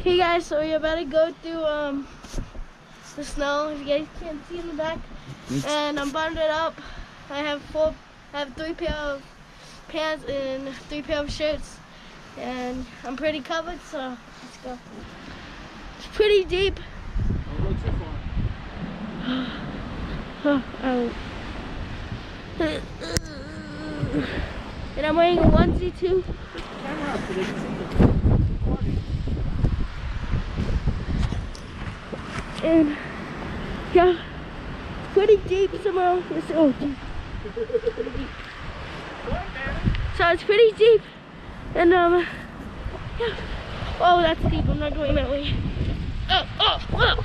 Hey guys, so we're about to go through the snow, if you guys can't see in the back. And I'm bundled up. I have 3 pair of pants and 3 pair of shirts. And I'm pretty covered, so let's go. It's pretty deep. Don't go too far. And I'm wearing a onesie too. Camera up so they can see the And yeah, it's pretty deep somehow. Oh, deep. So it's pretty deep, and yeah. Oh, that's deep. I'm not going that way. Whoa.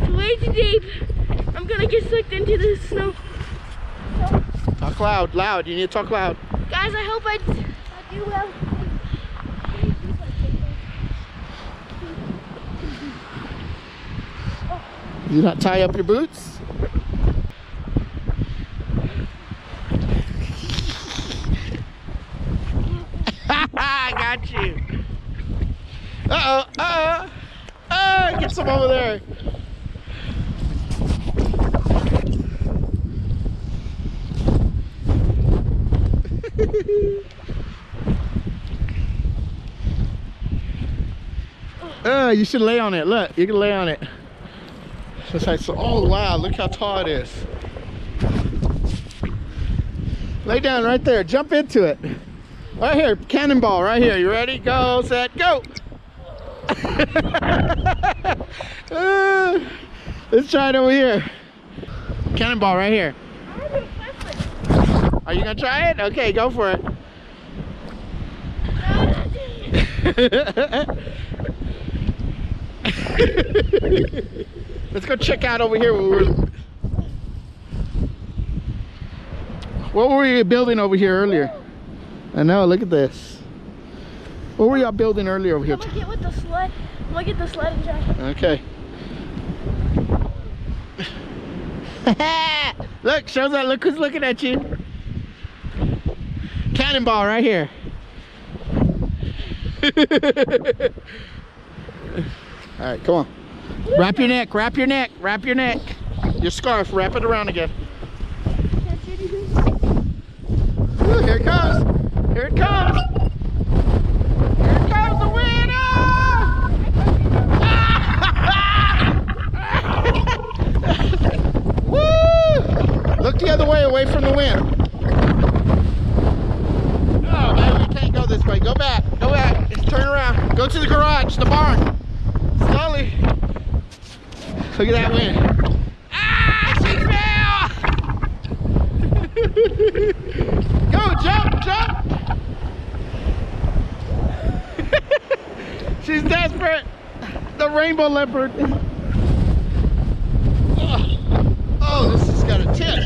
It's way too deep. I'm gonna get sucked into the snow. Talk loud. You need to talk loud. Guys, I hope I do well. You not tie up your boots? I got you. Get some over there. You should lay on it. Look, you can lay on it. Just like so. Oh wow, look how tall it is. Lay down right there. Jump into it. Right here, cannonball right here. You ready? Go, set, go. Let's try it over here. Cannonball right here. Are you gonna try it? Okay, go for it. Let's go check out over here. What were we building over here earlier? I know, look at this. What were y'all building earlier over here? I'm gonna get with the sled. I'm gonna get the sled and jacket. Okay. Look, shows that. Look who's looking at you. Cannonball right here. All right, come on. Wrap your neck, wrap your neck, wrap your neck. Your scarf, wrap it around again. Ooh, here it comes. Here it comes. Here it comes, the wind. Woo! Look the other way, away from the wind. Oh, man, we can't go this way. Go back, go back. Just turn around. Go to the garage, the barn. Slowly. Look at that wind. Ah, she fell! Go, jump, jump! She's desperate. The rainbow leopard. Oh, this has got a tip.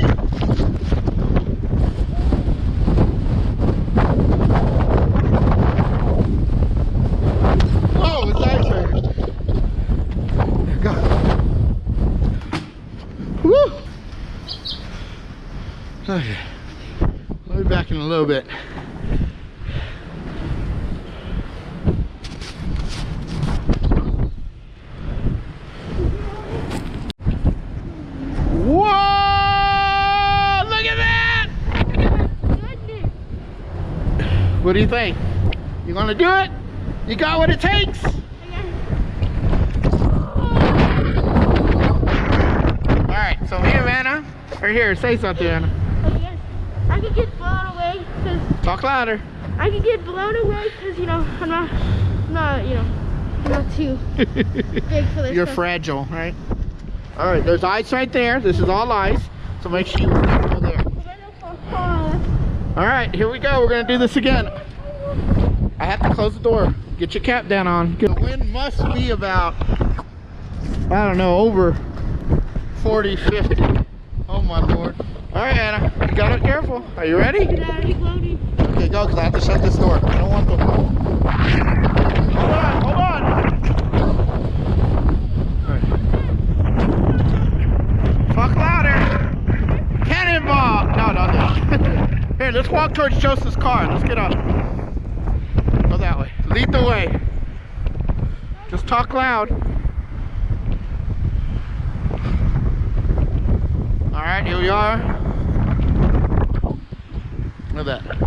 Oh, it's ice right here. There, go. Woo! Okay. I'll be back in a little bit. Whoa! Look at that! What do you think? You gonna do it? You got what it takes? Alright, so me and Manna are here. Say something, Anna. I could get blown away because... Talk louder. I could get blown away because, you know, I'm not too big for this. You're stuff. fragile, right? Alright, there's ice right there. This is all ice. So make sure you go there. Alright, here we go. We're going to do this again. I have to close the door. Get your cap down on. The wind must be about, I don't know, over 40, 50. Oh my Lord. Alright, Anna, you got it. Careful. Are you ready? Yeah, loaded. Okay, go, because I have to shut this door. I don't want the... Hold on. Alright. Talk louder. Cannonball. No, don't do it. Here, let's walk towards Joseph's car. Let's get up. Go that way. Lead the way. Just talk loud. All right, here we are. Look at that.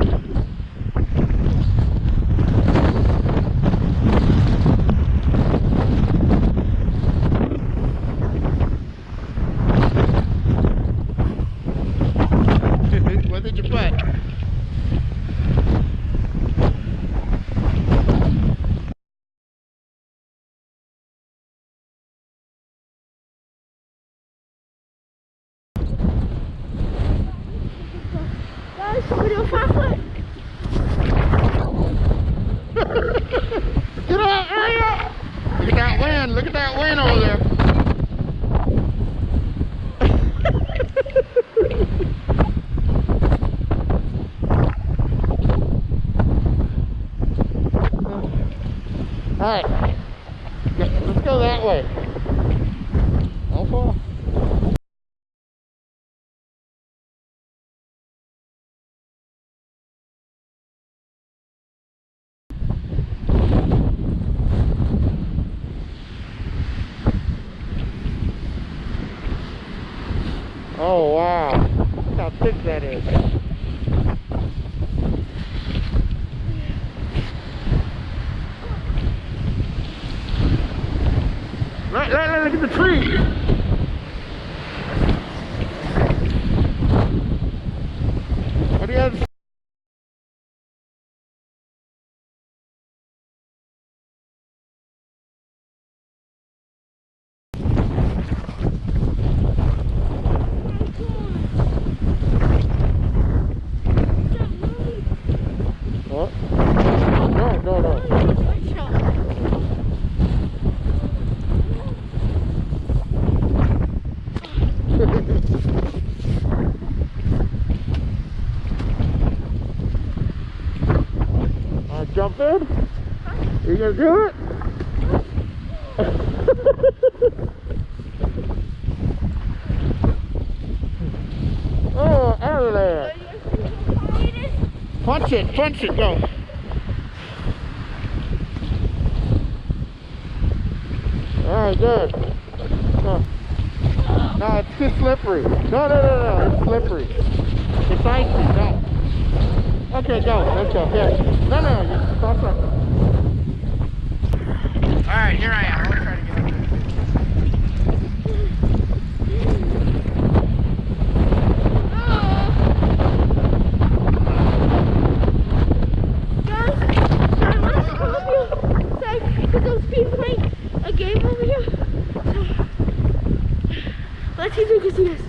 What did you put? Guys, we're doing 5 foot. Get out, hurry up! Look at that wind, look at that wind over there. Alright, let's go that way. Don't fall. Oh wow, look how thick that is. Look at the tree. What do you have? What? No. Jump in? You gonna do it? Oh, out of there. Punch it, go. Alright, good. No, it's too slippery. No, it's slippery. It's icy, no. Okay, go, let's go, yeah. No, just cross up. Alright, here I am. I'm gonna try to get up there. Let's see if we can see this.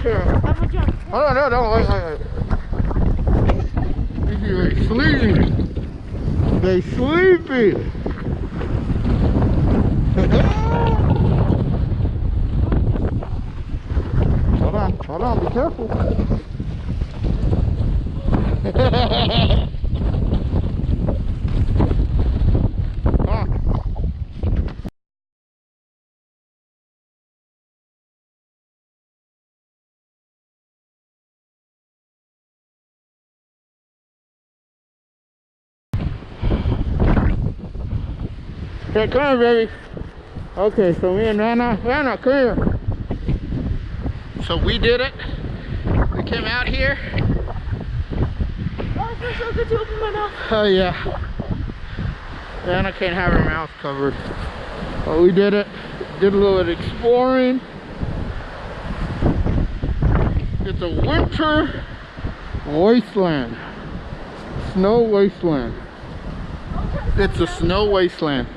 Here, I'm gonna jump. Oh, no, wait. They sleepy. They sleepy. Hold on, be careful. Okay, come on, baby. Okay, so me and Manna, come here. So we did it. We came out here. Oh, it feels so good to open my mouth. Oh yeah. Manna can't have her mouth covered. But we did it. Did a little exploring. It's a winter wasteland. Snow wasteland. It's a snow wasteland.